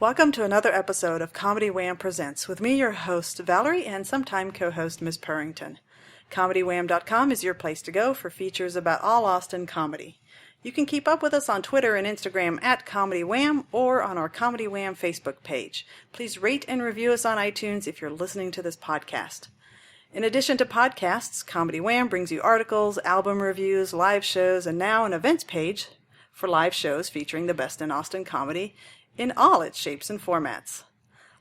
Welcome to another episode of Comedy Wham Presents with me, your host, Valerie, and sometime co-host, Ms. Purrington. ComedyWham.com is your place to go for features about all Austin comedy. You can keep up with us on Twitter and Instagram at Comedy Wham or on our Comedy Wham Facebook page. Please rate and review us on iTunes if you're listening to this podcast. In addition to podcasts, Comedy Wham brings you articles, album reviews, live shows, and now an events page for live shows featuring the best in Austin comedy in all its shapes and formats.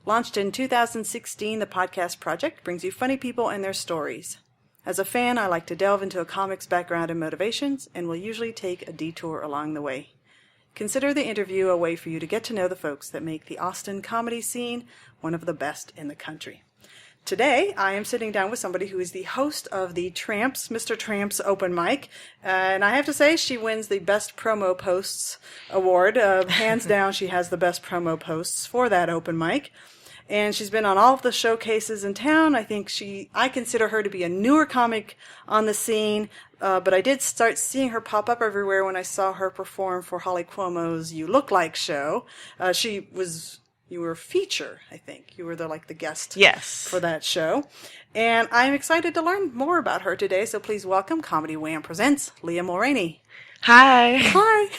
Launched in 2016, the podcast project brings you funny people and their stories. As a fan, I like to delve into a comic's background and motivations, and will usually take a detour along the way. Consider the interview a way for you to get to know the folks that make the Austin comedy scene one of the best in the country. Today, I am sitting down with somebody who is the host of the Mr. Tramps open mic, and I have to say she wins the Best Promo Posts award. Hands down, she has the best promo posts for that open mic. And she's been on all of the showcases in town. I consider her to be a newer comic on the scene, but I did start seeing her pop up everywhere when I saw her perform for Holly Cuomo's You Look Like show. You were a feature, I think. You were the guest for that show. And I'm excited to learn more about her today, so please welcome Comedy Wham Presents, Leah Mulroney. Hi. Hi.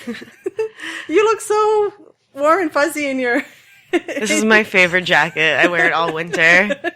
You look so warm and fuzzy in your... This is my favorite jacket. I wear it all winter.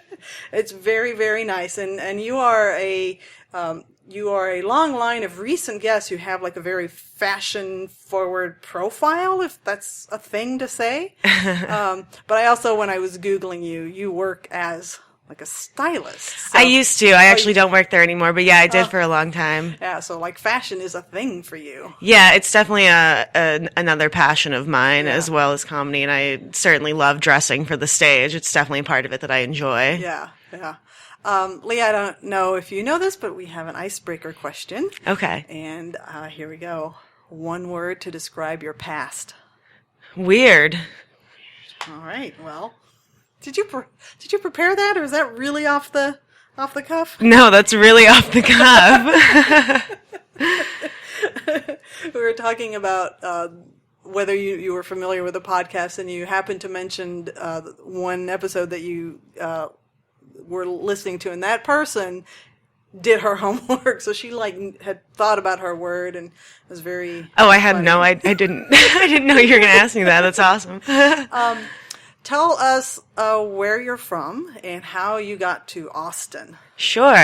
It's very, very nice. And you are a long line of recent guests who have a very fashion-forward profile, if that's a thing to say. But I also, when I was Googling you work as a stylist. So. I used to. I actually don't work there anymore, but yeah, I did for a long time. Yeah, so fashion is a thing for you. Yeah, it's definitely another passion of mine as well as comedy, and I certainly love dressing for the stage. It's definitely a part of it that I enjoy. Yeah. Leah, I don't know if you know this, but we have an icebreaker question. Okay. And here we go. One word to describe your past. Weird. All right. Well, did you prepare that, or is that really off the cuff? No, that's really off the cuff. We were talking about whether you were familiar with the podcast, and you happened to mention one episode that you were listening to, and that person did her homework, so she had thought about her word and was very. Oh, I had no, I didn't, I didn't know you were going to ask me that. That's awesome. Tell us where you're from and how you got to Austin. Sure.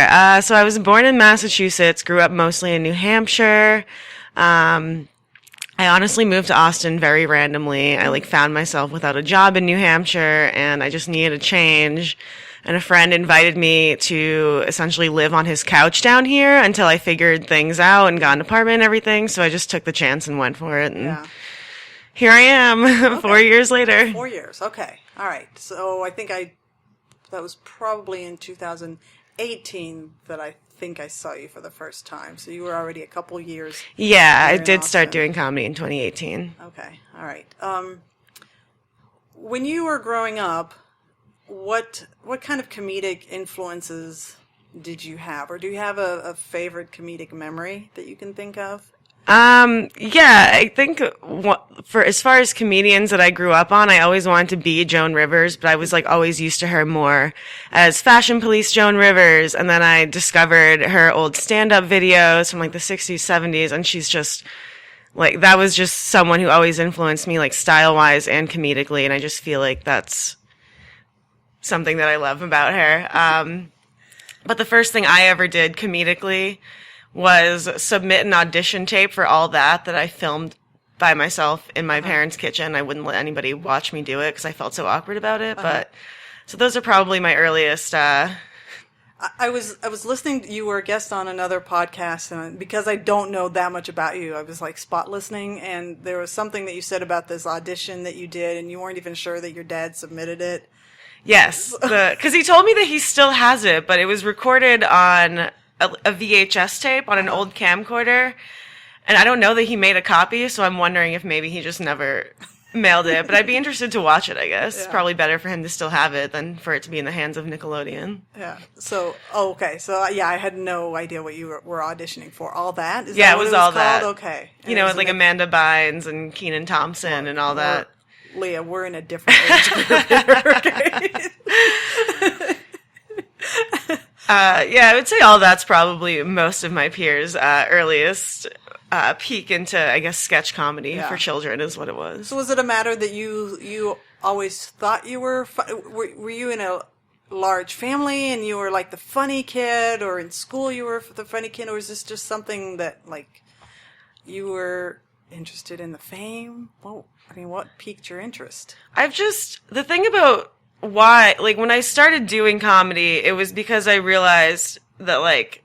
So I was born in Massachusetts, grew up mostly in New Hampshire. I honestly moved to Austin very randomly. I found myself without a job in New Hampshire, and I just needed a change. And a friend invited me to essentially live on his couch down here until I figured things out and got an apartment and everything. So I just took the chance and went for it. And here I am, okay. 4 years later. 4 years, okay. All right. So I think that was probably in 2018 that I think I saw you for the first time. So you were already a couple years. Yeah, I did start doing comedy in 2018. Okay. All right. When you were growing up, what kind of comedic influences did you have? Or do you have a favorite comedic memory that you can think of? Yeah, I think for as far as comedians that I grew up on, I always wanted to be Joan Rivers, but I was always used to her more as Fashion Police Joan Rivers. And then I discovered her old stand-up videos from the 60s, 70s, and she's just that was just someone who always influenced me style-wise and comedically. And I just feel that's something that I love about her. But the first thing I ever did comedically was submit an audition tape for All That I filmed by myself in my parents' kitchen. I wouldn't let anybody watch me do it because I felt so awkward about it. But so those are probably my earliest. I was listening. You were a guest on another podcast, and because I don't know that much about you, I was spot listening, and there was something that you said about this audition that you did, and you weren't even sure that your dad submitted it. Yes, because he told me that he still has it, but it was recorded on a VHS tape on an old camcorder, and I don't know that he made a copy, so I'm wondering if maybe he just never mailed it, but I'd be interested to watch it, I guess. Yeah. It's probably better for him to still have it than for it to be in the hands of Nickelodeon. Yeah. So, okay. So, yeah, I had no idea what you were auditioning for. All That? Is that it was all called? that. Okay. And with Amanda Bynes and Kenan Thompson and all that. Leah, we're in a different age group here, okay? Yeah, I would say all that's probably most of my peers' earliest peek into, I guess, sketch comedy for children is what it was. So was it a matter that you always thought you were were you in a large family and you were like the funny kid, or in school you were the funny kid, or is this just something that like you were interested in the fame? Well, I mean, what piqued your interest? The thing about why, like, when I started doing comedy, it was because I realized that, like,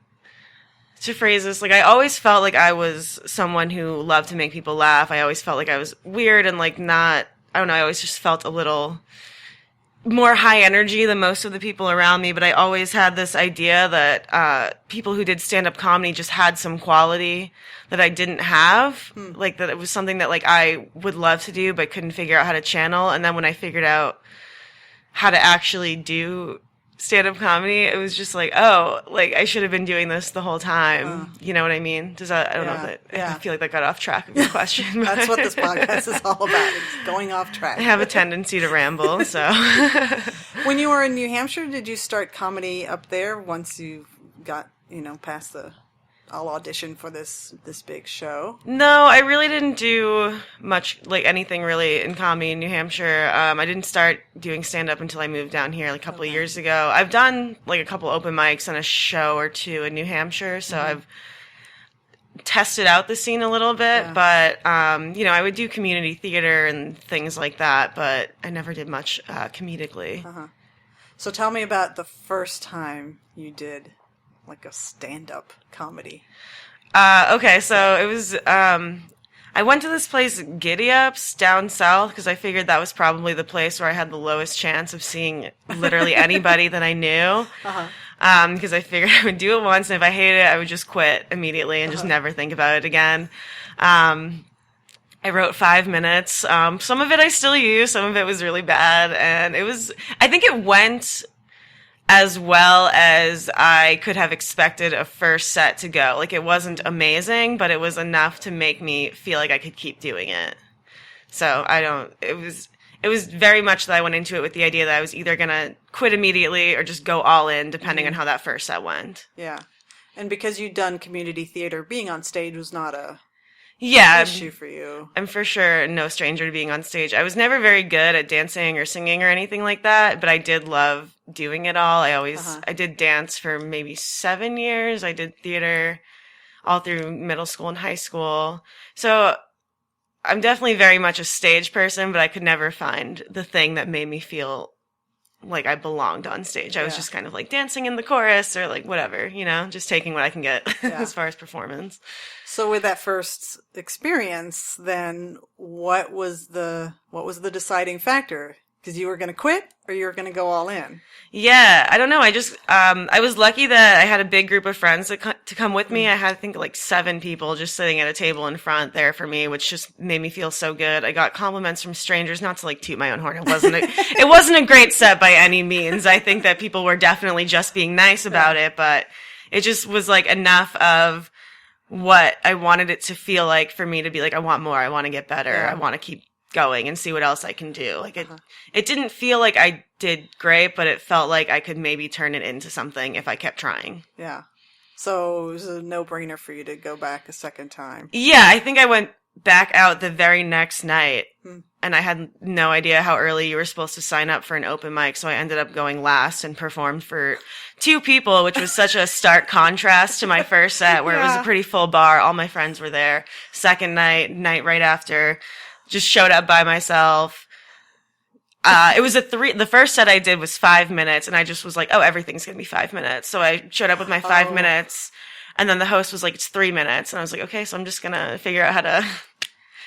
to phrase this, like, I always felt like I was someone who loved to make people laugh. I always felt like I was weird and, like, I don't know, I always just felt a little more high energy than most of the people around me, but I always had this idea that people who did stand-up comedy just had some quality that I didn't have, like, that it was something that, like, I would love to do but couldn't figure out how to channel. And then when I figured out how to actually do stand-up comedy, it was just like, oh, like, I should have been doing this the whole time. You know what I mean? Does that, I don't know if that, I feel like that got off track of your question. That's what this podcast is all about. It's going off track. I have a tendency to ramble, so. When you were in New Hampshire, did you start comedy up there once you got, past I'll audition for this big show? No, I really didn't do much, like, anything really in comedy in New Hampshire. I didn't start doing stand-up until I moved down here like a couple of years ago. I've done, like, a couple open mics and a show or two in New Hampshire, so I've tested out the scene a little bit, but, I would do community theater and things like that, but I never did much comedically. So tell me about the first time you did like a stand-up comedy. Okay, so it was, I went to this place, Giddy Ups, down south, because I figured that was probably the place where I had the lowest chance of seeing literally anybody that I knew. Because I figured I would do it once, and if I hated it, I would just quit immediately and just never think about it again. I wrote 5 minutes. Some of it I still use, some of it was really bad, and I think it went as well as I could have expected a first set to go. Like, it wasn't amazing, but it was enough to make me feel like I could keep doing it. So it was very much that I went into it with the idea that I was either going to quit immediately or just go all in, depending on how that first set went. Yeah. And because you'd done community theater, being on stage was not an issue for you. I'm for sure no stranger to being on stage. I was never very good at dancing or singing or anything like that, but I did love doing it all. I did dance for maybe 7 years. I did theater all through middle school and high school. So I'm definitely very much a stage person, but I could never find the thing that made me feel like I belonged on stage. I was just kind of like dancing in the chorus or like whatever, just taking what I can get as far as performance. So with that first experience, then what was the deciding factor? Because you were going to quit or you were going to go all in? Yeah, I don't know. I was lucky that I had a big group of friends to come with me. I had, I think, like 7 people just sitting at a table in front there for me, which just made me feel so good. I got compliments from strangers, not to like toot my own horn. It wasn't a great set by any means. I think that people were definitely just being nice about it, but it just was like enough of what I wanted it to feel like for me to be like, I want more. I want to get better. I want to keep going and see what else I can do. Like it didn't feel like I did great, but it felt like I could maybe turn it into something if I kept trying. Yeah. So it was a no-brainer for you to go back a second time. Yeah, I think I went back out the very next night and I had no idea how early you were supposed to sign up for an open mic, so I ended up going last and performed for 2 people, which was such a stark contrast to my first set where it was a pretty full bar. All my friends were there. Second night right after, just showed up by myself. It was the first set I did was 5 minutes, and I just was like, oh, everything's going to be 5 minutes. So I showed up with my 5 minutes, and then the host was like, it's 3 minutes. And I was like, okay, so I'm just going to figure out how to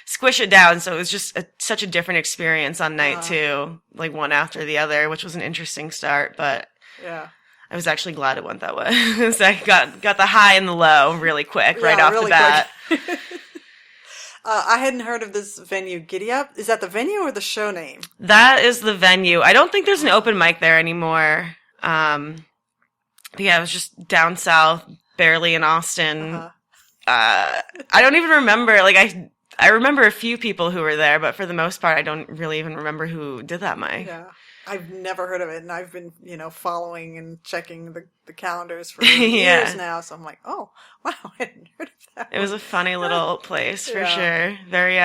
squish it down. So it was just such a different experience on night 2, like one after the other, which was an interesting start, but I was actually glad it went that way. So I got the high and the low really quick, right off the bat. I hadn't heard of this venue, Giddy Up. Is that the venue or the show name? That is the venue. I don't think there's an open mic there anymore. But yeah, it was just down south, barely in Austin. I don't even remember. Like, I remember a few people who were there, but for the most part, I don't really even remember who did that mic. Yeah. I've never heard of it, and I've been, following and checking the calendars for Yeah. years now, so I'm like, oh, wow, I hadn't heard of that. It was a funny little place, for Yeah. sure. Very,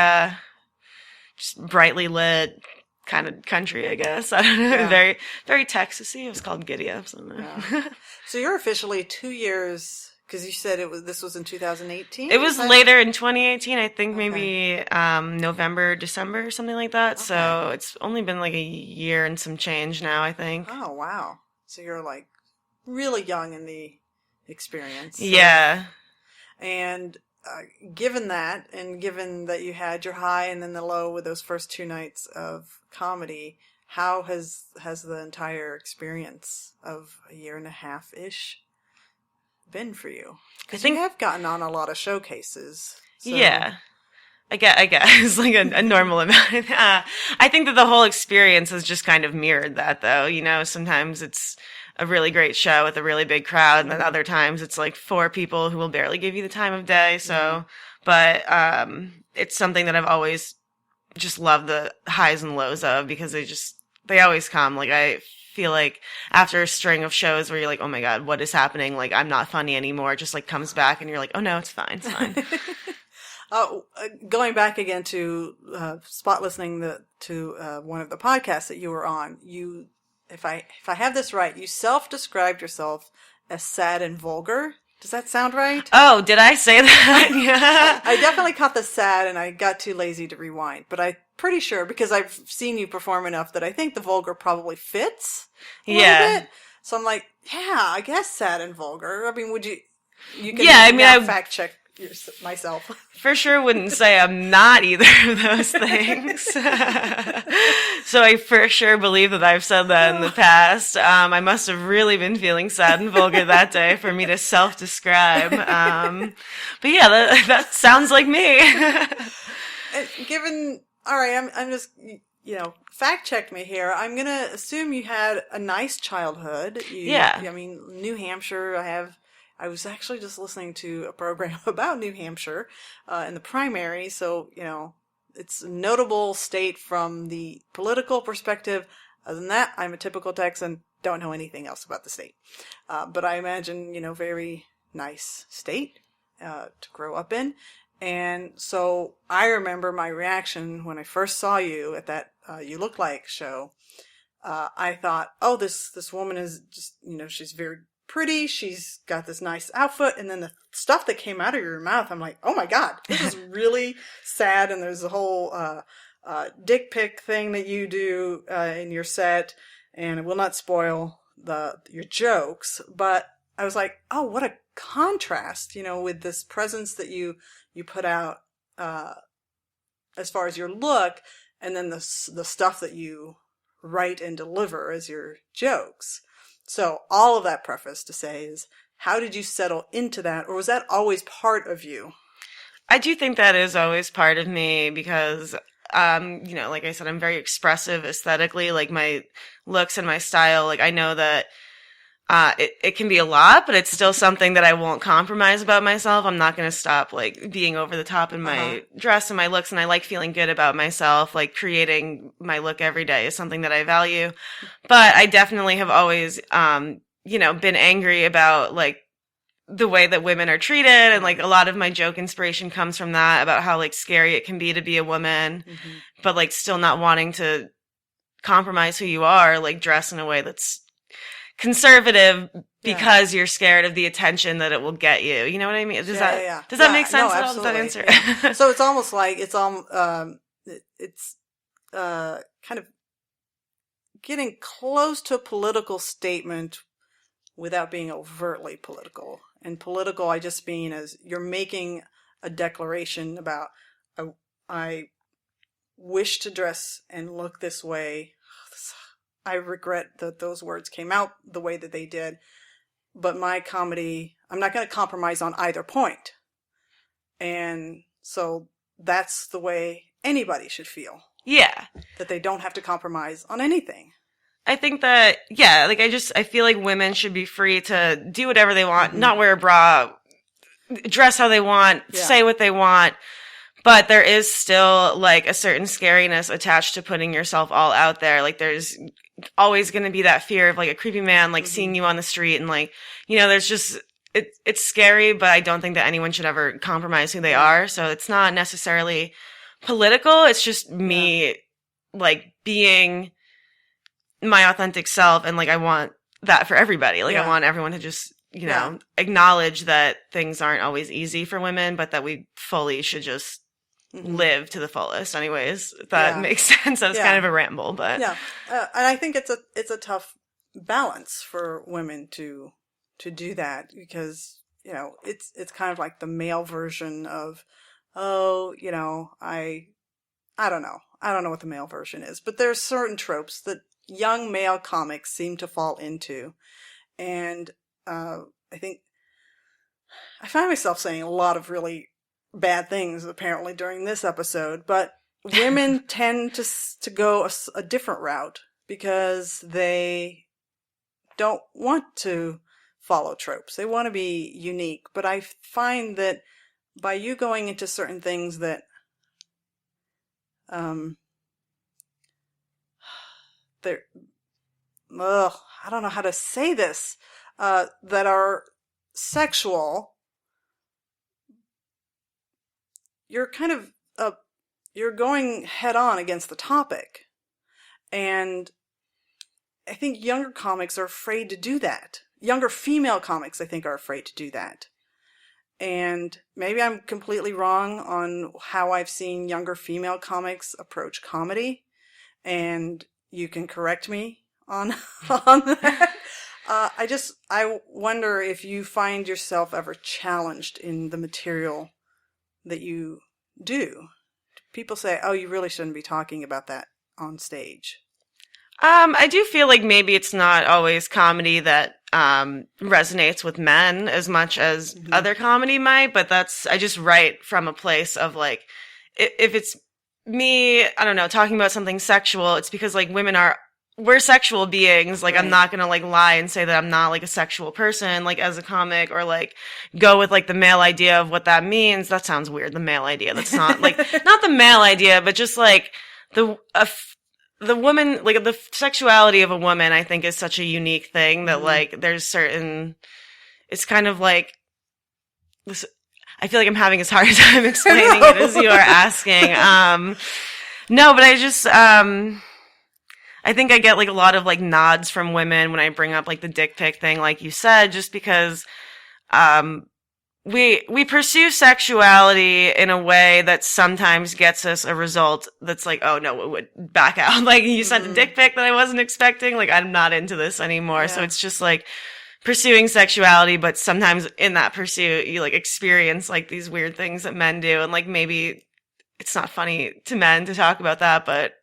just brightly lit kind of country, I guess. I don't know. Yeah. Very, very Texasy. It was called Giddy Up. So, Yeah. So you're officially 2 years, because you said this was in 2018? It was later in 2018, I think Okay. maybe November, December, or something like that. Okay. So it's only been like a year and some change now, I think. Oh, wow. So you're like really young in the experience. So- Yeah. And given that, and given that you had your high and then the low with those first 2 nights of comedy, how has the entire experience of a year and a half-ish been for you? Because you have gotten on a lot of showcases. So. Yeah. I guess like a normal amount. I think that the whole experience has just kind of mirrored that, though. Sometimes it's a really great show with a really big crowd, and then other times it's like 4 people who will barely give you the time of day. So, but it's something that I've always just loved the highs and lows of, because they always come. Like, I feel like after a string of shows where you're like, oh my God, what is happening? Like, I'm not funny anymore. It just like comes back and you're like, oh no, it's fine. It's fine. Going back again to spot listening to one of the podcasts that you were on, if I have this right, you self-described yourself as sad and vulgar. Does that sound right? Oh, did I say that? Yeah. I definitely caught the sad, and I got too lazy to rewind. But I'm pretty sure, because I've seen you perform enough, that I think the vulgar probably fits a little bit. So I'm like, yeah, I guess sad and vulgar. I mean, would you? You can I fact check myself. For sure wouldn't say I'm not either of those things. So I for sure believe that I've said that in the past. I must have really been feeling sad and vulgar that day for me to self-describe. But yeah, that sounds like me. All right, I'm just, fact check me here. I'm going to assume you had a nice childhood. Yeah. I mean, New Hampshire, I was actually just listening to a program about New Hampshire in the primary, so, it's a notable state from the political perspective. Other than that, I'm a typical Texan, don't know anything else about the state. But I imagine, very nice state to grow up in. And so I remember my reaction when I first saw you at that You Look Like show. I thought, oh, this woman is just, she's very pretty, she's got this nice outfit, and then the stuff that came out of your mouth, I'm like, oh my God, this is really sad. And there's a whole dick pic thing that you do in your set, and it will not spoil your jokes, but I was like, oh, what a contrast, with this presence that you put out as far as your look, and then the stuff that you write and deliver as your jokes. So all of that preface to say is, how did you settle into that, or was that always part of you? I do think that is always part of me because, like I said, I'm very expressive aesthetically, like my looks and my style. Like I know that it can be a lot, but it's still something that I won't compromise about myself. I'm not going to stop like being over the top in my dress and my looks, and I like feeling good about myself. Like creating my look every day is something that I value. But I definitely have always, been angry about like the way that women are treated, and like a lot of my joke inspiration comes from that, about how like scary it can be to be a woman, but like still not wanting to compromise who you are, like dress in a way that's conservative because you're scared of the attention that it will get you. You know what I mean? Does that make sense? No, at all? Does that answer? Yeah. So it's almost like it's kind of getting close to a political statement without being overtly political. And political, I just mean as you're making a declaration about, I wish to dress and look this way. I regret that those words came out the way that they did. But my comedy, I'm not going to compromise on either point. And so that's the way anybody should feel. Yeah. That they don't have to compromise on anything. I think that, I feel like women should be free to do whatever they want, not wear a bra, dress how they want, say what they want. But there is still, like, a certain scariness attached to putting yourself all out there. Like, there's always going to be that fear of, like, a creepy man, like, seeing you on the street. And, like, you know, there's just, it's scary, but I don't think that anyone should ever compromise who they are. So it's not necessarily political. It's just me, like, being my authentic self. And, like, I want that for everybody. Like, I want everyone to just, you know, acknowledge that things aren't always easy for women, but that we fully should just live to the fullest anyways. If that makes sense. That was kind of a ramble, but. Yeah. And I think it's a tough balance for women to do that because, you know, it's kind of like the male version of, oh, you know, I don't know. I don't know what the male version is, but there's certain tropes that young male comics seem to fall into. And, I think I find myself saying a lot of really bad things apparently during this episode, but women tend to go a different route because they don't want to follow tropes. They want to be unique, but I find that by you going into certain things that I don't know how to say this, that are sexual, you're kind of, you're going head on against the topic. And I think younger comics are afraid to do that. Younger female comics, I think, are afraid to do that. And maybe I'm completely wrong on how I've seen younger female comics approach comedy. And you can correct me on that. I wonder if you find yourself ever challenged in the material that you do. People say, oh, you really shouldn't be talking about that on stage. I do feel like maybe it's not always comedy that resonates with men as much as other comedy might, but I just write from a place of like, if it's me, I don't know, talking about something sexual, it's because like we're sexual beings. Like, right. I'm not gonna like lie and say that I'm not like a sexual person, like as a comic, or like go with like the male idea of what that means. That sounds weird. The male idea. That's not like, not the male idea, but just like the woman, like the sexuality of a woman, I think is such a unique thing that like there's certain, it's kind of like this. I feel like I'm having as hard a time explaining it as you are asking. No, but I just, I think I get like a lot of like nods from women when I bring up like the dick pic thing, like you said, just because, we pursue sexuality in a way that sometimes gets us a result that's like, oh no, it would back out. Like you sent a dick pic that I wasn't expecting. Like I'm not into this anymore. Yeah. So it's just like pursuing sexuality, but sometimes in that pursuit, you like experience like these weird things that men do. And like maybe it's not funny to men to talk about that, but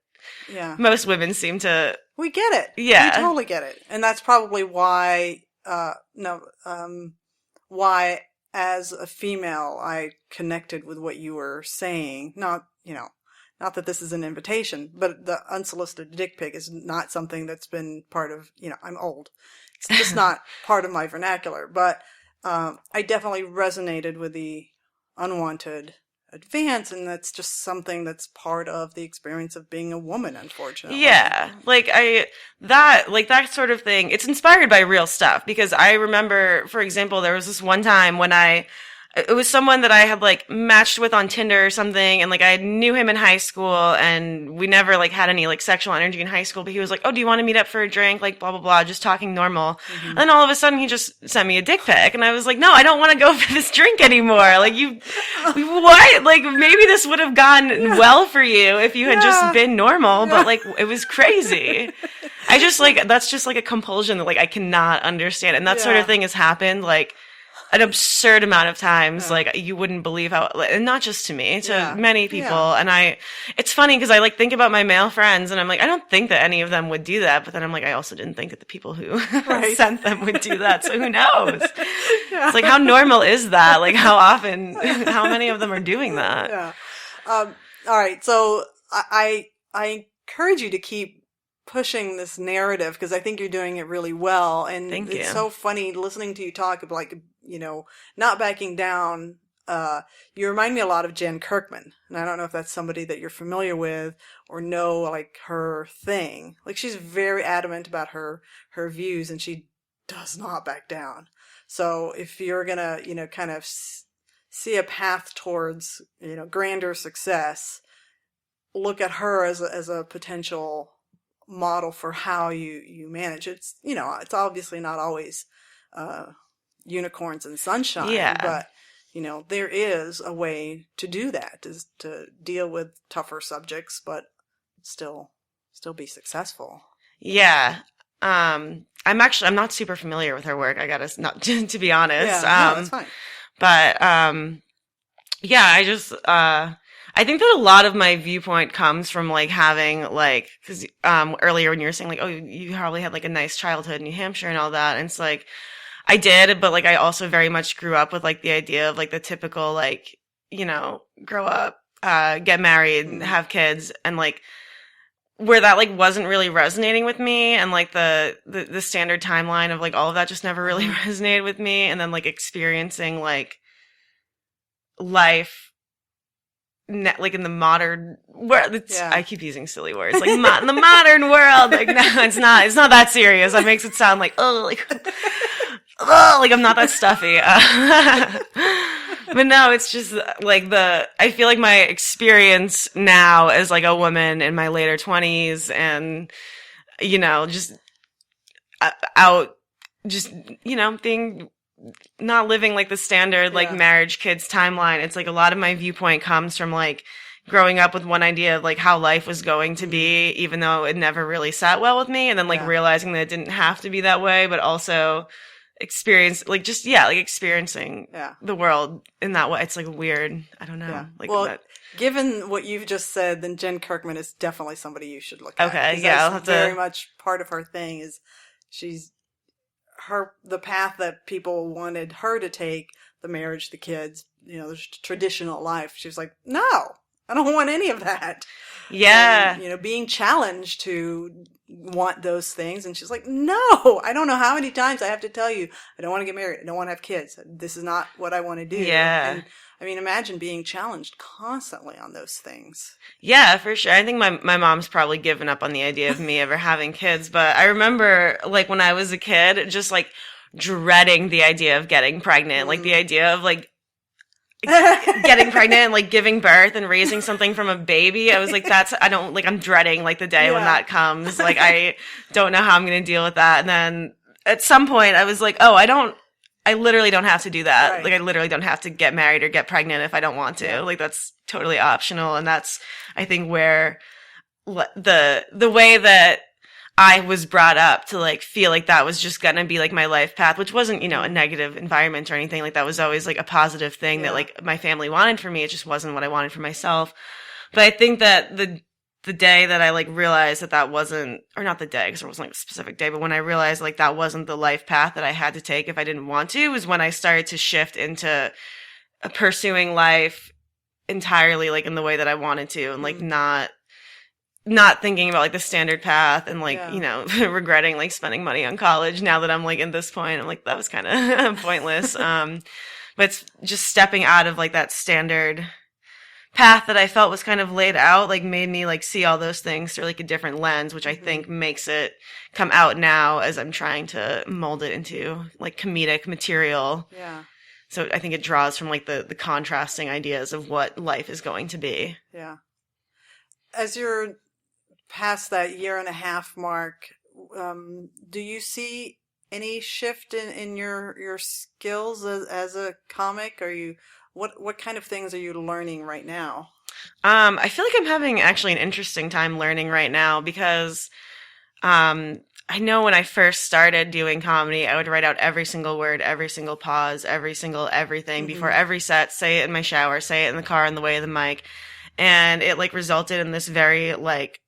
most women seem to. We get it. Yeah. We totally get it. And that's probably why, why as a female, I connected with what you were saying. Not that this is an invitation, but the unsolicited dick pic is not something that's been part of, I'm old. It's just not part of my vernacular. But I definitely resonated with the unwanted advance, and that's just something that's part of the experience of being a woman, unfortunately. Yeah. That sort of thing, it's inspired by real stuff, because I remember, for example, there was this one time when it was someone that I had like matched with on Tinder or something, and like I knew him in high school, and we never like had any like sexual energy in high school, but he was like, oh, do you want to meet up for a drink? Like blah, blah, blah, just talking normal. Mm-hmm. And then all of a sudden he just sent me a dick pic, and I was like, no, I don't want to go for this drink anymore. Like what? Like maybe this would have gone well for you if you had just been normal, but like it was crazy. I just like, that's just like a compulsion that like I cannot understand. And that sort of thing has happened like an absurd amount of times. Like you wouldn't believe how, and not just to me, to many people. And it's funny because I like think about my male friends, and I'm like, I don't think that any of them would do that. But then I'm like, I also didn't think that the people who sent them would do that. So who knows? It's like, how normal is that? Like how often, how many of them are doing that? Yeah. All right. So I encourage you to keep pushing this narrative, because I think you're doing it really well. And it's so funny listening to you talk about like, not backing down you remind me a lot of Jen Kirkman. And I don't know if that's somebody that you're familiar with or know, like, her thing. Like, she's very adamant about her views, and she does not back down. So if you're gonna, kind of see a path towards, grander success, look at her as a potential model for how you manage. It's, it's obviously not always unicorns and sunshine, Yeah. but there is a way to do that, is to deal with tougher subjects, but still be successful. Yeah. I'm not super familiar with her work. I gotta not to be honest. Yeah, no, that's fine. But yeah, I think that a lot of my viewpoint comes from like having like, because earlier when you were saying like, oh, you probably had like a nice childhood in New Hampshire and all that, and it's like I did, but like I also very much grew up with like the idea of like the typical like, grow up, get married, have kids, and like where that like wasn't really resonating with me, and like the standard timeline of like all of that just never really resonated with me, and then like experiencing like life like in the modern world. I keep using silly words like in the modern world. Like no, it's not that serious. That makes it sound like like I'm not that stuffy. But no, it's just like I feel like my experience now as like a woman in my later 20s and, just out, just, being, not living like the standard, like marriage, kids timeline. It's like a lot of my viewpoint comes from like growing up with one idea of like how life was going to be, even though it never really sat well with me. And then like realizing that it didn't have to be that way, but also experiencing the world in that way. It's like weird. I don't know. Yeah. Like, well, given what you've just said, then Jen Kirkman is definitely somebody you should look at. Okay, yeah, I'll have to. Very much part of her thing is the path that people wanted her to take, the marriage, the kids, the traditional life. She was like, no, I don't want any of that. Yeah. And, being challenged to want those things. And she's like, no, I don't know how many times I have to tell you, I don't want to get married. I don't want to have kids. This is not what I want to do. Yeah. And I mean, imagine being challenged constantly on those things. Yeah, for sure. I think my mom's probably given up on the idea of me ever having kids. But I remember like when I was a kid, just like dreading the idea of getting pregnant, like the idea of like getting pregnant and like giving birth and raising something from a baby. I was like, I'm dreading like the day when that comes. Like, I don't know how I'm going to deal with that. And then at some point I was like, oh, I literally don't have to do that. Right. Like, I literally don't have to get married or get pregnant if I don't want to. Yeah. Like, that's totally optional. And that's, I think, where the way that I was brought up to like feel like that was just gonna be like my life path, which wasn't, a negative environment or anything. Like that was always like a positive thing that like my family wanted for me. It just wasn't what I wanted for myself. But I think that the day that I like realized that wasn't, or not the day, because there wasn't like a specific day, but when I realized like that wasn't the life path that I had to take if I didn't want to, was when I started to shift into pursuing life entirely like in the way that I wanted to, and like not thinking about like the standard path and like, regretting like spending money on college now that I'm like in this point. I'm like, that was kind of pointless. But it's just stepping out of like that standard path that I felt was kind of laid out, like made me like see all those things through like a different lens, which I think makes it come out now as I'm trying to mold it into like comedic material. Yeah. So I think it draws from like the contrasting ideas of what life is going to be. Yeah. As you're past that 1.5 year mark, do you see any shift in your skills as a comic? What kind of things are you learning right now? I feel like I'm having actually an interesting time learning right now because I know when I first started doing comedy, I would write out every single word, every single pause, every single everything before every set, say it in my shower, say it in the car on the way to the mic. And it like resulted in this very like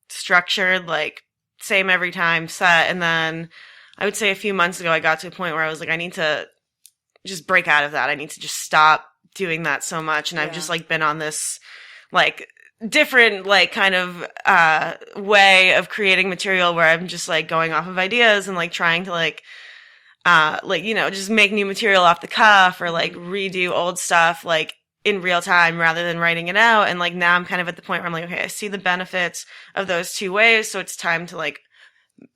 structured, like same every time set. And then I would say a few months ago, I got to a point where I was like, I need to just break out of that. I need to just stop doing that so much. And I've just like been on this like different like kind of way of creating material where I'm just like going off of ideas and like trying to like like, you know, just make new material off the cuff or like redo old stuff like in real time rather than writing it out. And like now I'm kind of at the point where I'm like, okay, I see the benefits of those two ways. So it's time to like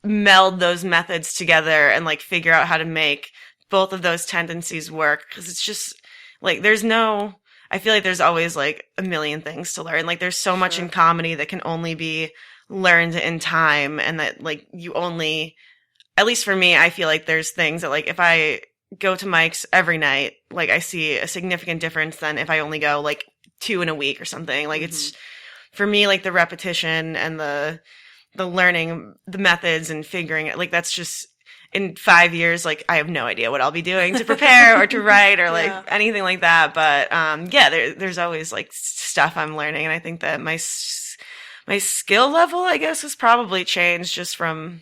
meld those methods together and like figure out how to make both of those tendencies work. Cause it's just like, I feel like there's always like a million things to learn. Like there's so much in comedy that can only be learned in time, and that like you only, at least for me, I feel like there's things that like if I go to mics every night, like I see a significant difference than if I only go like 2 in a week or something. Like it's, for me, like the repetition and the learning the methods and figuring it, like that's just, in 5 years, like I have no idea what I'll be doing to prepare or to write or like anything like that. But there's always like stuff I'm learning, and I think that my skill level, I guess, has probably changed just from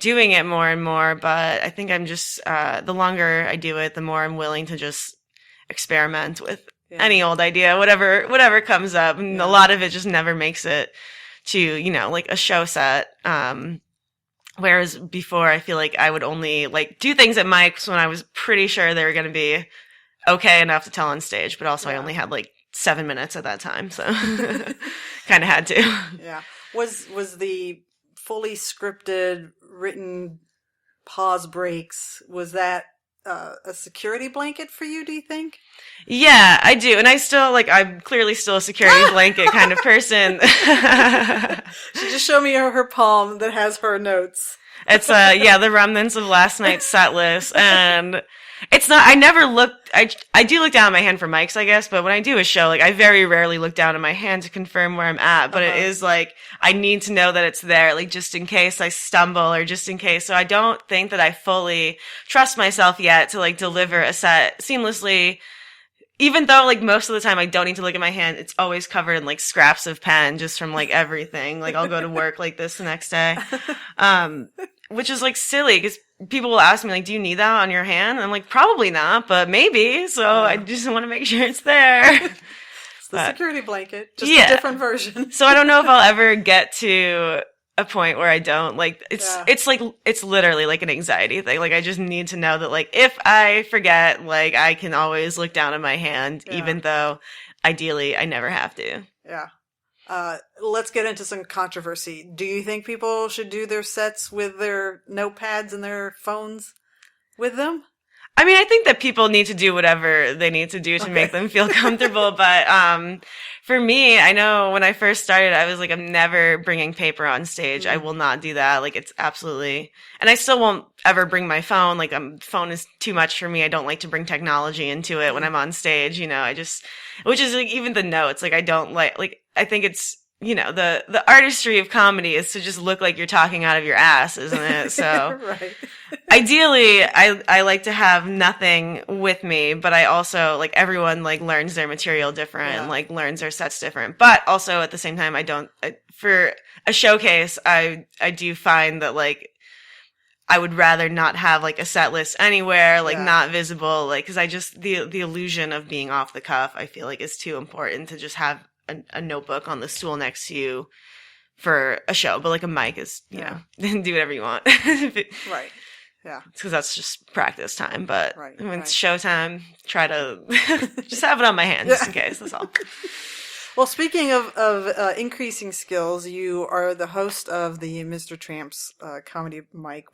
doing it more and more. But I think I'm just the longer I do it, the more I'm willing to just experiment with any old idea, whatever comes up. And a lot of it just never makes it to, you know, like a show set. Whereas before, I feel like I would only like do things at mics when I was pretty sure they were going to be okay enough to tell on stage. But also I only had like 7 minutes at that time. So kind of had to. Yeah. Was the fully scripted, written pause breaks, was that a security blanket for you, do you think? Yeah, I do. And I still, like, I'm clearly still a security blanket kind of person. She just showed me her palm that has her notes. It's, the remnants of last night's set list. And it's not, I never looked, I do look down at my hand for mics, I guess, but when I do a show, like, I very rarely look down at my hand to confirm where I'm at. But it is like, I need to know that it's there, like, just in case I stumble or just in case. So I don't think that I fully trust myself yet to, like, deliver a set seamlessly. Even though, like, most of the time I don't need to look at my hand, it's always covered in, like, scraps of pen just from, like, everything. Like, I'll go to work like this the next day. Which is, like, silly because people will ask me, like, do you need that on your hand? And I'm like, probably not, but maybe. So I just want to make sure it's there. It's the security blanket, just a different version. So I don't know if I'll ever get to a point where I don't, like, it's like, it's literally like an anxiety thing. Like, I just need to know that, like, if I forget, like, I can always look down at my hand, even though ideally I never have to. Yeah. Let's get into some controversy. Do you think people should do their sets with their notepads and their phones with them? I mean, I think that people need to do whatever they need to do to make them feel comfortable. But for me, I know when I first started, I was like, I'm never bringing paper on stage. I will not do that. Like, it's absolutely, and I still won't ever bring my phone. Like, phone is too much for me. I don't like to bring technology into it when I'm on stage. You know, which is like even the notes. Like, I don't like, I think it's, you know, the artistry of comedy is to just look like you're talking out of your ass, isn't it? So right. Ideally, I like to have nothing with me, but I also, like, everyone, like, learns their material different and, like, learns their sets different. But also at the same time, for a showcase, I do find that, like, I would rather not have, like, a set list anywhere, like, not visible, like, cause the illusion of being off the cuff, I feel like is too important to just have a notebook on the stool next to you for a show. But, like, a mic is, you know, do whatever you want. Right. Yeah. Because that's just practice time. But when it's showtime, try to just have it on my hand just in case. That's all. Well, speaking of increasing skills, you are the host of the Mr. Tramp's comedy mic,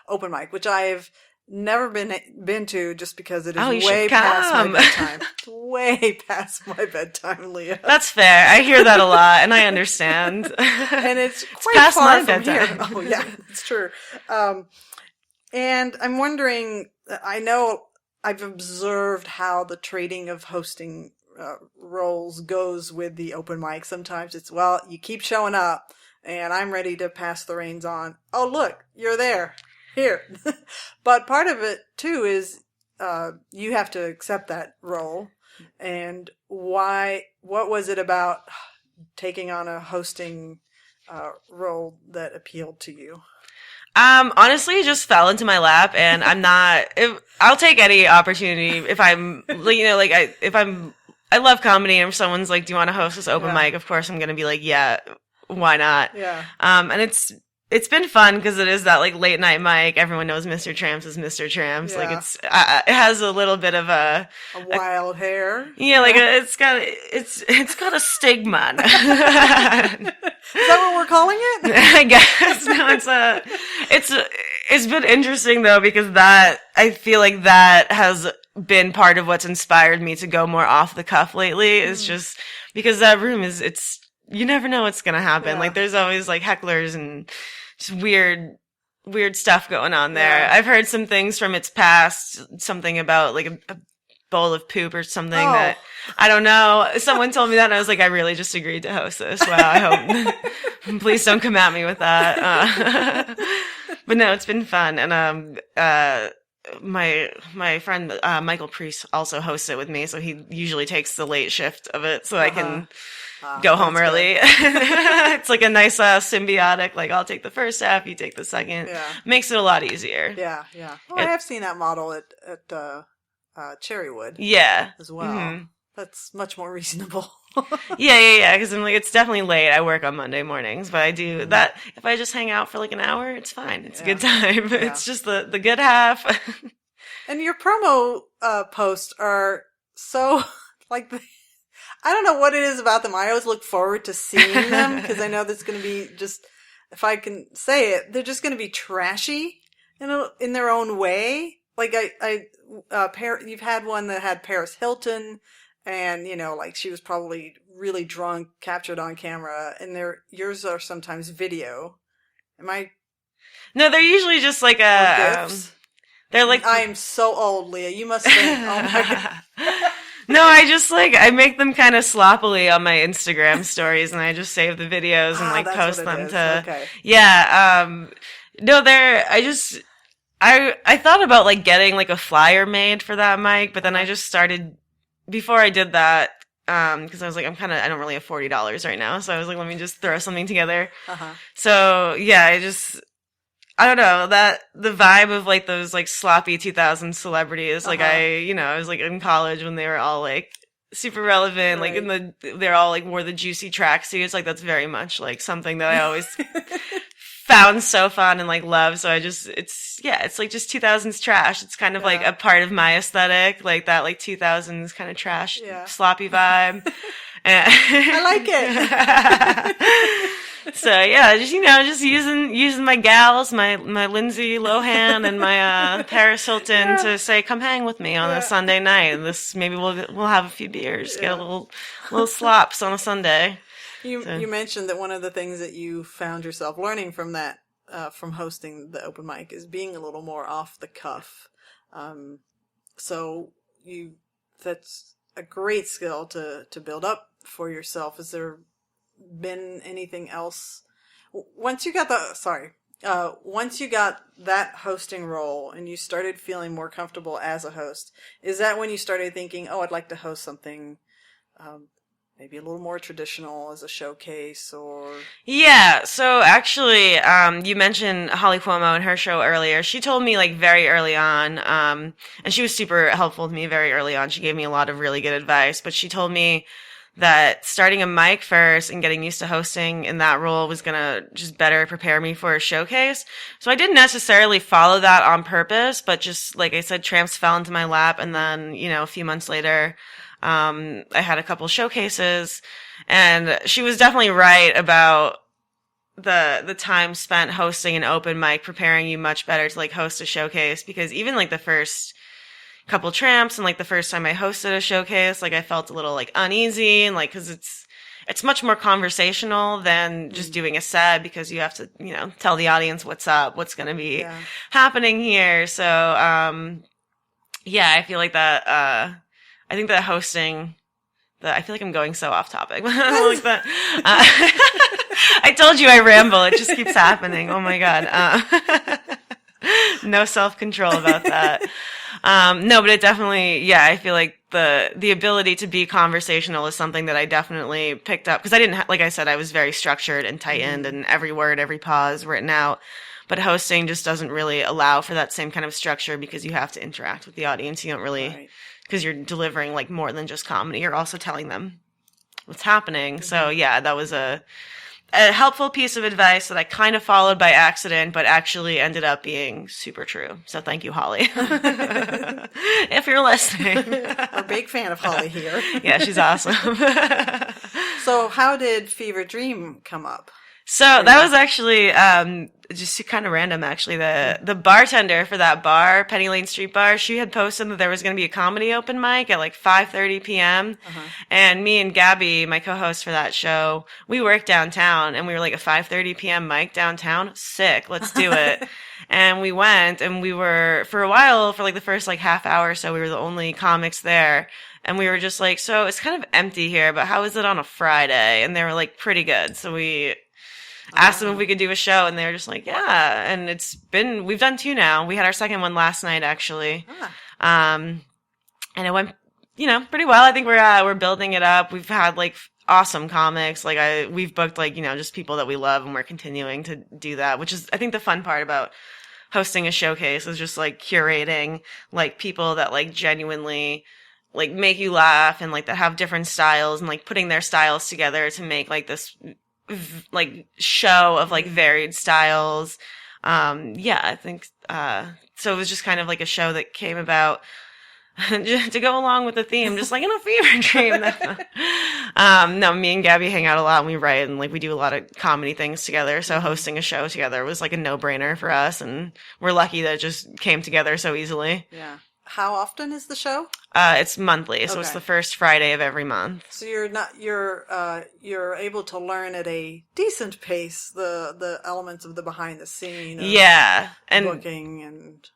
open mic, which I've never been to just because it is way past my bedtime. Way past my bedtime, Leah. That's fair. I hear that a lot, and I understand. And it's quite far from here. Oh, yeah, it's true. And I'm wondering, I know I've observed how the trading of hosting roles goes with the open mic. Sometimes it's, well, you keep showing up, and I'm ready to pass the reins on. Oh, look, you're there. Here. But part of it, too, is you have to accept that role. And what was it about taking on a hosting role that appealed to you? Honestly, it just fell into my lap, and I'll take any opportunity if I'm, you know, like, I love comedy, and if someone's like, do you want to host this open mic? Of course I'm going to be like, yeah, why not? Yeah. And it's it's been fun because it is that like late night mic. Everyone knows Mr. Tramps is Mr. Tramps. Yeah. Like it has a little bit of a wild hair. Yeah, like it's got a stigma. Is that what we're calling it? I guess no. It's been interesting though because that I feel like that has been part of what's inspired me to go more off the cuff lately. Is just because that room it's you never know what's gonna happen. Yeah. Like there's always like hecklers and just weird stuff going on there. Yeah. I've heard some things from its past, something about like a bowl of poop or something that I don't know. Someone told me that and I was like, I really just agreed to host this. Wow, I hope please don't come at me with that. But no, it's been fun. And my friend Michael Priest also hosts it with me, so he usually takes the late shift of it so I can go home early. It's like a nice symbiotic, like I'll take the first half, you take the second. Yeah. Makes it a lot easier. Yeah. Well, I have seen that model at Cherrywood. Yeah. As well. Mm-hmm. That's much more reasonable. Yeah. Because I'm like, it's definitely late. I work on Monday mornings, but I do that. If I just hang out for like an hour, it's fine. It's a good time. Yeah. It's just the good half. And your promo posts are so like I don't know what it is about them. I always look forward to seeing them because I know that's going to be just, if I can say it, they're just going to be trashy in their own way. Like you've had one that had Paris Hilton and, like she was probably really drunk, captured on camera, and yours are sometimes video. No, they're usually just like they're like, I am so old, Leah. You must think, oh my God. No, I make them kind of sloppily on my Instagram stories and I just save the videos and like post them to, okay. Yeah. No, I thought about like getting like a flyer made for that mic, but then I just started, before I did that, cause I was like, I don't really have $40 right now. So I was like, let me just throw something together. So yeah, I don't know, that the vibe of like those like sloppy 2000s celebrities, like I was like in college when they were all like super relevant, right. Like they're all like wore the juicy tracksuits, like that's very much like something that I always found so fun and like love. So it's like just 2000s trash. It's kind of like a part of my aesthetic, like that like 2000s kind of trash, sloppy vibe. I like it. So yeah, just using my gals, my Lindsay Lohan and my Paris Hilton to say, come hang with me on a Sunday night. And maybe we'll have a few beers, get a little slops on a Sunday. You mentioned that one of the things that you found yourself learning from that, from hosting the open mic, is being a little more off the cuff. So that's a great skill to build up for yourself. Is there been anything else once you got that hosting role and you started feeling more comfortable as a host? Is that when you started thinking, I'd like to host something maybe a little more traditional as a showcase? Or yeah, so actually you mentioned Holly Cuomo and her show earlier. She told me like very early on, and she was super helpful to me very early on. She gave me a lot of really good advice, but she told me that starting a mic first and getting used to hosting in that role was going to just better prepare me for a showcase. So I didn't necessarily follow that on purpose, but just like I said, Tramps fell into my lap. And then, a few months later, I had a couple showcases, and she was definitely right about the time spent hosting an open mic, preparing you much better to like host a showcase, because even like the first couple Tramps and like the first time I hosted a showcase, like I felt a little like uneasy, and like because it's much more conversational than just doing a set, because you have to tell the audience what's up, what's going to be happening here. So I feel like that I think that hosting, I feel like I'm going so off topic. Like that. I told you I ramble. It just keeps happening. Oh my God. No self-control about that. No, but it definitely, I feel like the ability to be conversational is something that I definitely picked up, because I didn't, like I said, I was very structured and tightened and every word, every pause written out. But hosting just doesn't really allow for that same kind of structure, because you have to interact with the audience. You don't really, because you're delivering like more than just comedy. You're also telling them what's happening. Mm-hmm. So that was a helpful piece of advice that I kind of followed by accident, but actually ended up being super true. So thank you, Holly. If you're listening. We're a big fan of Holly here. Yeah, she's awesome. So how did Fever Dream come up? So that was actually just kind of random, actually. The bartender for that bar, Penny Lane Street Bar, she had posted that there was going to be a comedy open mic at like 5:30 p.m. And me and Gabby, my co-host for that show, we worked downtown, and we were like, a 5:30 p.m. mic downtown? Sick, let's do it. And we went, and we were, for a while, for like the first like half hour or so, we were the only comics there. And we were just like, so it's kind of empty here, but how is it on a Friday? And they were like, pretty good. So we asked them if we could do a show, and they were just like, yeah. And we've done 2 now. We had our second one last night, actually. And it went, pretty well. I think we're building it up. We've had like awesome comics. Like we've booked like, just people that we love, and we're continuing to do that, which is, I think, the fun part about hosting a showcase is just like curating like people that like genuinely like make you laugh, and like that have different styles, and like putting their styles together to make like this like show of like varied styles. I think so it was just kind of like a show that came about to go along with the theme, just like in a fever dream. No, me and Gabby hang out a lot, and we write, and like we do a lot of comedy things together, so hosting a show together was like a no-brainer for us, and we're lucky that it just came together so easily. Yeah. How often is the show? It's monthly, so it's the first Friday of every month. So you're able to learn at a decent pace the elements of the behind the scene. And booking and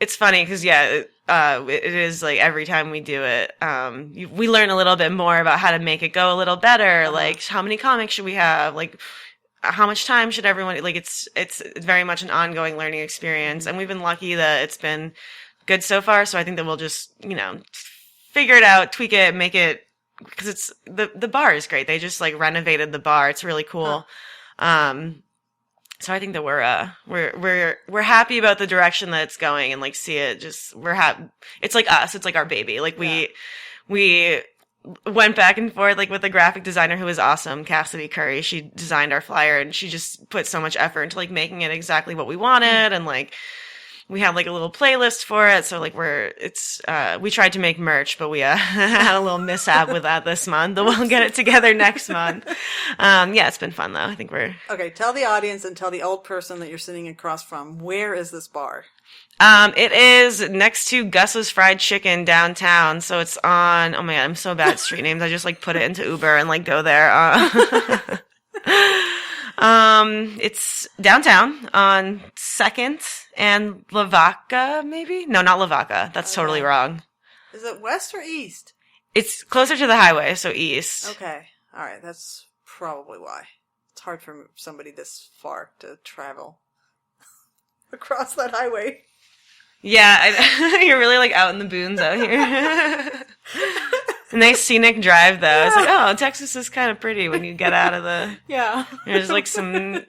It's funny because it is like every time we do it, we learn a little bit more about how to make it go a little better. Like how many comics should we have? Like how much time should everyone? Like it's very much an ongoing learning experience, and we've been lucky that it's been good so far. So I think that we'll just, figure it out, tweak it, make it, because it's, the bar is great. They just like renovated the bar. It's really cool. So I think that we're happy about the direction that it's going, and like see it just, we're happy. It's like us. It's like our baby. Like we went back and forth like with a graphic designer who was awesome, Cassidy Curry. She designed our flyer, and she just put so much effort into like making it exactly what we wanted. And like, we had like a little playlist for it. So like we tried to make merch, but we had a little mishap with that this month. We'll get it together next month. It's been fun though. I think we're... Okay, tell the audience and tell the old person that you're sitting across from, where is this bar? It is next to Gus's Fried Chicken downtown. So it's on, oh my God, I'm so bad at street names. I just like put it into Uber and like go there. It's downtown on 2nd and Lavaca, maybe? No, not Lavaca. That's totally wrong. Is it west or east? It's closer to the highway, so east. Okay. All right. That's probably why. It's hard for somebody this far to travel across that highway. Yeah, you're really like out in the boons out here. Nice scenic drive though. It's like, oh, Texas is kind of pretty when you get out of the... There's like a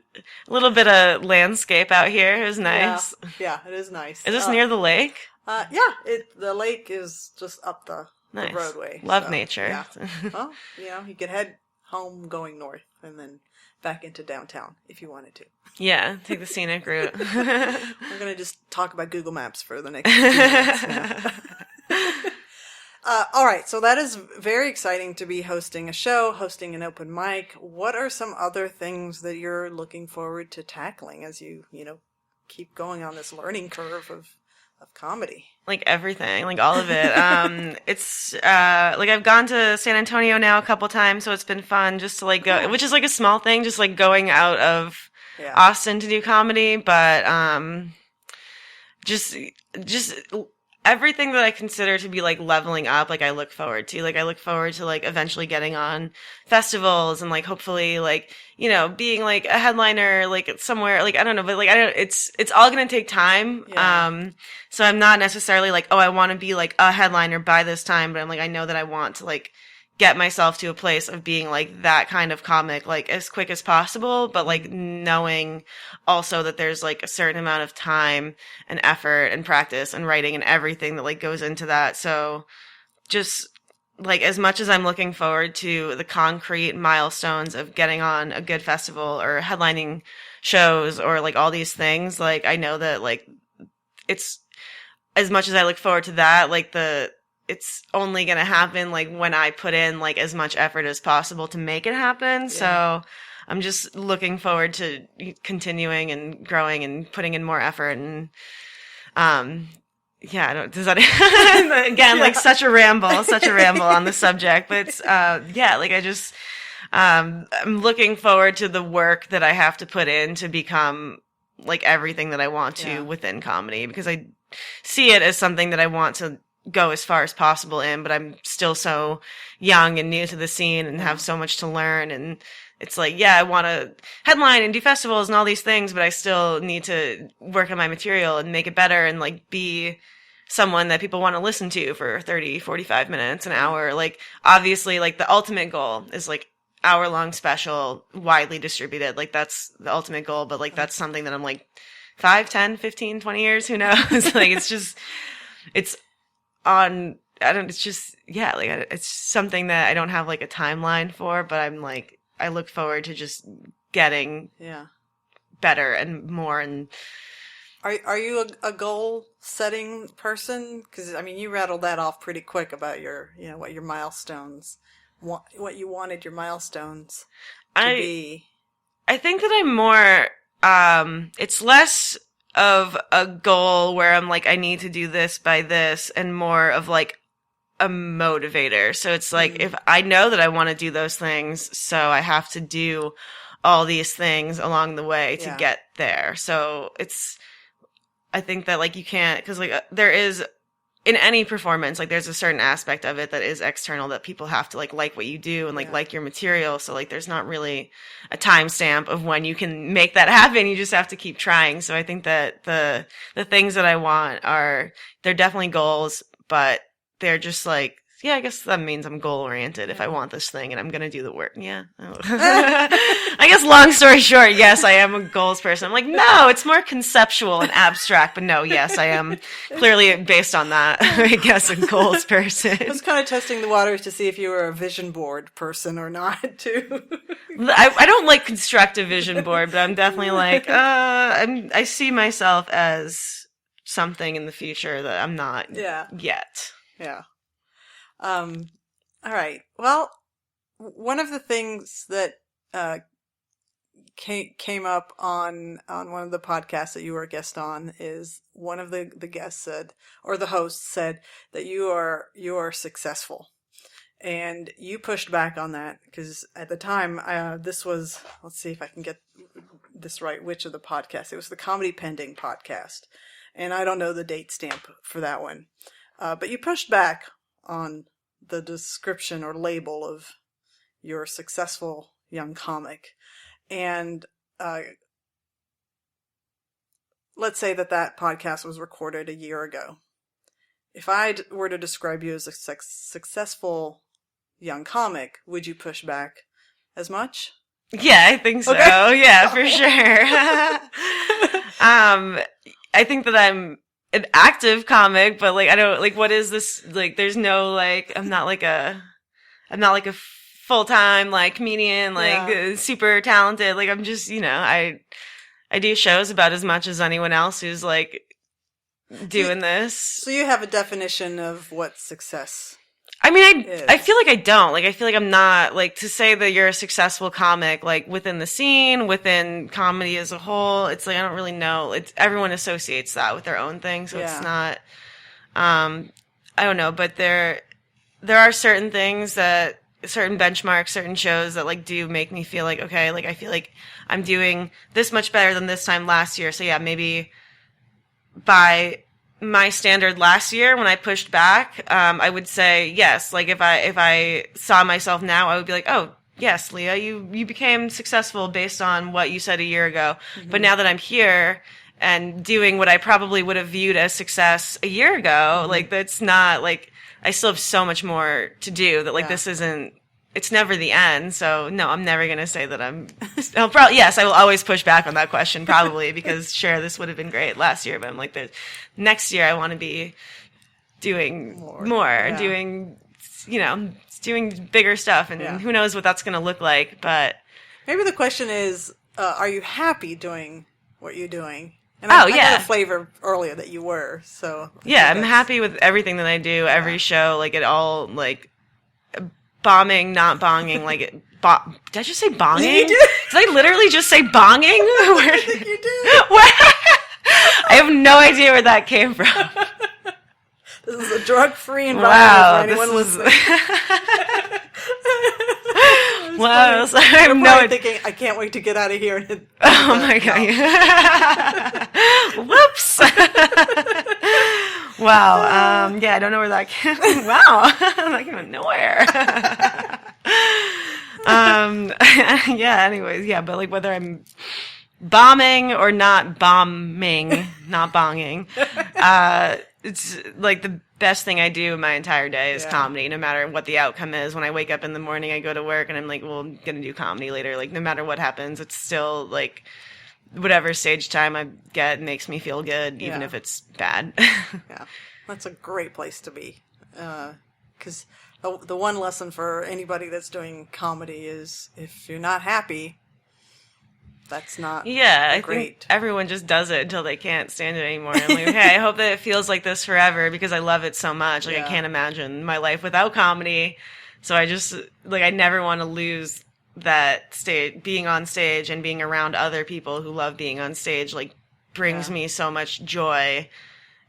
little bit of landscape out here. It was nice. Yeah, it is nice. Is this near the lake? The lake is just up the roadway. Love nature. Yeah. Well, you could head home going north and then back into downtown if you wanted to. Yeah, take the scenic route. We're going to just talk about Google Maps for the next few minutes now. All right, so that is very exciting to be hosting a show, hosting an open mic. What are some other things that you're looking forward to tackling as you keep going on this learning curve of comedy? Like everything, like all of it. It's like I've gone to San Antonio now a couple times, so it's been fun just to like go, which is like a small thing, just like going out of Austin to do comedy, but just everything that I consider to be like leveling up, like I look forward to. Like I look forward to like eventually getting on festivals and like hopefully like, being like a headliner like somewhere, like I don't know, but like it's all going to take time. Yeah. So I'm not necessarily like, oh, I want to be like a headliner by this time, but I'm like, I know that I want to like get myself to a place of being like that kind of comic, like as quick as possible, but like knowing also that there's like a certain amount of time and effort and practice and writing and everything that like goes into that. So just like, as much as I'm looking forward to the concrete milestones of getting on a good festival or headlining shows or like all these things, like, I know that like it's, as much as I look forward to that, like it's only going to happen like when I put in like as much effort as possible to make it happen. Yeah. So I'm just looking forward to continuing and growing and putting in more effort. And, yeah, I don't, does that, again, like such a ramble on the subject, but it's, yeah, like I just, I'm looking forward to the work that I have to put in to become like everything that I want to within comedy, because I see it as something that I want to go as far as possible in, but I'm still so young and new to the scene and have so much to learn. And it's like, yeah, I want to headline and do festivals and all these things, but I still need to work on my material and make it better and like be someone that people want to listen to for 30, 45 minutes, an hour. Like, obviously, like the ultimate goal is like hour-long special, widely distributed. Like, that's the ultimate goal, but like that's something that I'm like 5, 10, 15, 20 years, who knows? Like, it's just, it's on, it's just, yeah, like it's something that I don't have like a timeline for, but I'm like, I look forward to just getting better and more. And are you a goal setting person? Because I mean, you rattled that off pretty quick about your, you know, what your milestones, what you wanted your milestones to be. I think that I'm more, it's less of a goal where I'm like, I need to do this by this, and more of like a motivator. So it's like, if I know that I want to do those things, so I have to do all these things along the way to get there. So it's, I think that like you can't, cause like there is, in any performance, like there's a certain aspect of it that is external, that people have to like what you do and like your material. So like there's not really a timestamp of when you can make that happen. You just have to keep trying. So I think that the things that I want they're definitely goals, but they're just like, yeah, I guess that means I'm goal oriented if I want this thing and I'm going to do the work. Yeah. I guess long story short, yes, I am a goals person. I'm like, no, it's more conceptual and abstract, but no, yes, I am clearly based on that, I guess, a goals person. I was kind of testing the waters to see if you were a vision board person or not, too. I don't like construct a vision board, but I'm definitely like, I see myself as something in the future that I'm not yet. Yeah. All right. Well, one of the things that came up on one of the podcasts that you were a guest on is one of the guests said, or the host said, that you are successful, and you pushed back on that because at the time this was, let's see if I can get this right, which of the podcasts. It was the Comedy Pending podcast, and I don't know the date stamp for that one, but you pushed back on the description or label of your successful young comic. And let's say that podcast was recorded a year ago. If I were to describe you as a successful young comic, would you push back as much? Yeah, I think so. Okay. Yeah, for sure. I think that I'm an active comic, but like I don't like, what is this, like there's no like, I'm not like a full-time like comedian, like super talented, like I'm just, you know, I do shows about as much as anyone else who's like doing this. So you have a definition of what success I mean, I feel like I don't. Like, I feel like I'm not, like, to say that you're a successful comic, like, within the scene, within comedy as a whole, it's like, I don't really know. Everyone associates that with their own thing, so it's not, I don't know, but there are certain things that, certain benchmarks, certain shows that, like, do make me feel like, okay, like, I feel like I'm doing this much better than this time last year, so yeah, maybe by my standard last year when I pushed back, I would say yes. Like if I saw myself now, I would be like, oh yes, Leah, you became successful based on what you said a year ago. Mm-hmm. But now that I'm here and doing what I probably would have viewed as success a year ago, like that's not like, I still have so much more to do that like this isn't, it's never the end. So no, I'm never going to say that I'll probably, yes, I will always push back on that question probably because sure, this would have been great last year, but I'm like, next year I want to be doing more doing it's doing bigger stuff, and who knows what that's going to look like. But maybe the question is, are you happy doing what you're doing? And I got a flavor earlier that you were. So yeah, I'm happy with everything that I do. Every show, like it all, like bombing, not bonging, like it. Did I just say bonging? You did. Did I literally just say bonging? I think you did. I have no idea where that came from. This is a drug-free environment for anyone listening. Wow, so I have no thinking, I can't wait to get out of here. And oh my god! Whoops! Wow. I don't know where that came. Wow, that came out of nowhere. Anyways, but like whether I'm bombing or not bombing, not bonging, it's like the best thing I do my entire day is comedy, no matter what the outcome is. When I wake up in the morning, I go to work and I'm like, well, I'm going to do comedy later. Like, no matter what happens, it's still like whatever stage time I get makes me feel good, even if it's bad. Yeah, that's a great place to be. Because the one lesson for anybody that's doing comedy is if you're not happy, that's not great. I think everyone just does it until they can't stand it anymore. I'm like, okay, I hope that it feels like this forever because I love it so much. Like, I can't imagine my life without comedy. So I just, like, I never want to lose that being on stage and being around other people who love being on stage, like, brings me so much joy.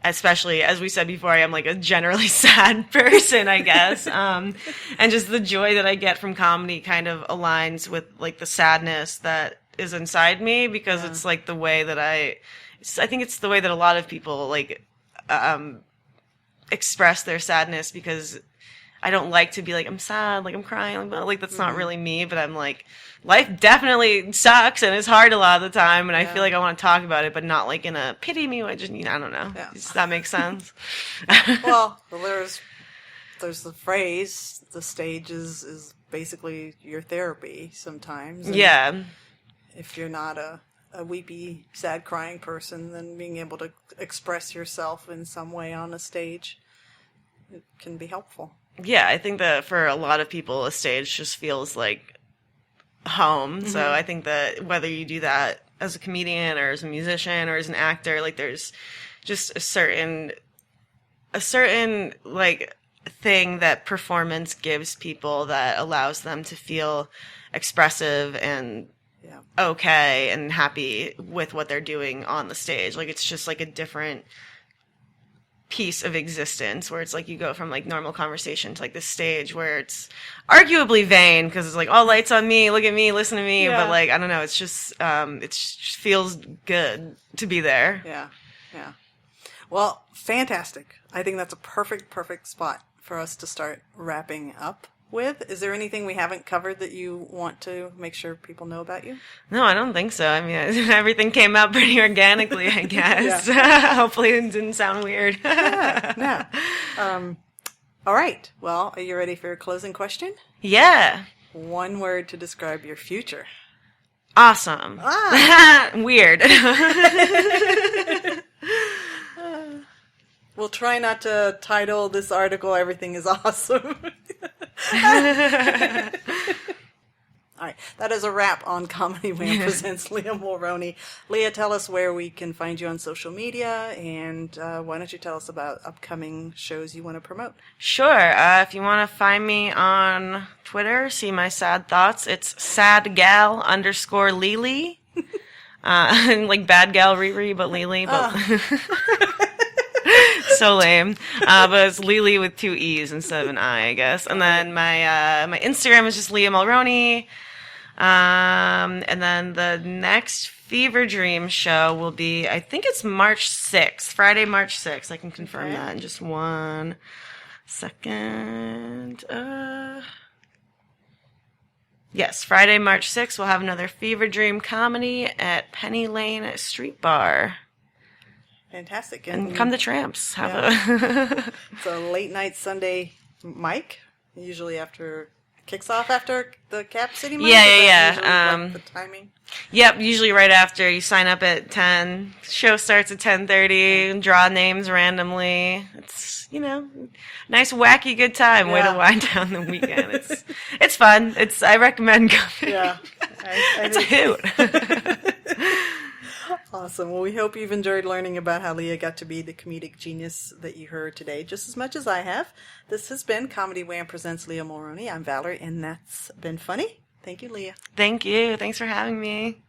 Especially, as we said before, I am like a generally sad person, I guess. And just the joy that I get from comedy kind of aligns with like the sadness that is inside me, because it's like the way that I think it's the way that a lot of people like express their sadness, because I don't like to be like, I'm sad, like I'm crying, like that's not really me, but I'm like, life definitely sucks and it's hard a lot of the time, and I feel like I want to talk about it, but not like in a pity me way, just, I don't know. Does that make sense? Well, there's the phrase, the stage is basically your therapy sometimes. And if you're not a weepy, sad, crying person, then being able to express yourself in some way on a stage, it can be helpful. Yeah, I think that for a lot of people, a stage just feels like home. Mm-hmm. So I think that whether you do that as a comedian or as a musician or as an actor, like there's just a certain like thing that performance gives people that allows them to feel expressive and okay and happy with what they're doing on the stage. Like it's just like a different piece of existence where it's like you go from like normal conversation to like this stage where it's arguably vain because it's like all lights on me, look at me, listen to me, but like I don't know, it's just it just feels good to be there. Yeah. Well, fantastic. I think that's a perfect spot for us to start wrapping up with. Is there anything we haven't covered that you want to make sure people know about you? No, I don't think so. I mean, everything came out pretty organically, I guess. Hopefully it didn't sound weird. No. All right. Well, are you ready for your closing question? Yeah. One word to describe your future. Awesome. Weird. We'll try not to title this article "Everything is Awesome." All right, that is a wrap on Comedy Wham presents Leah Mulroney. Leah, tell us where we can find you on social media, and why don't you tell us about upcoming shows you want to promote? Sure. If you want to find me on Twitter, see my sad thoughts, it's sadgal_Lily. Like bad gal Riri, but Lily. But so lame. But it's Lily with 2 E's instead of an I guess. And then my Instagram is just Leah Mulroney. And then the next Fever Dream show will be, I think it's March 6th, Friday, March 6th. I can confirm that in just 1 second. Yes, Friday, March 6th, we'll have another Fever Dream comedy at Penny Lane Street Bar. Fantastic. And come to Tramps. It's a late night Sunday mic, usually after kicks off after the Cap City month? Yeah, Is yeah, that usually, like, the timing? Yep, usually right after. You sign up at 10. Show starts at 10:30. Draw names randomly. It's, nice, wacky, good time. Way to wind down the weekend. It's fun. I recommend coming. Yeah. It's a hoot. Awesome. Well, we hope you've enjoyed learning about how Leah got to be the comedic genius that you heard today, just as much as I have. This has been Comedy Wham presents Leah Mulroney. I'm Valerie, and that's been funny. Thank you, Leah. Thank you. Thanks for having me.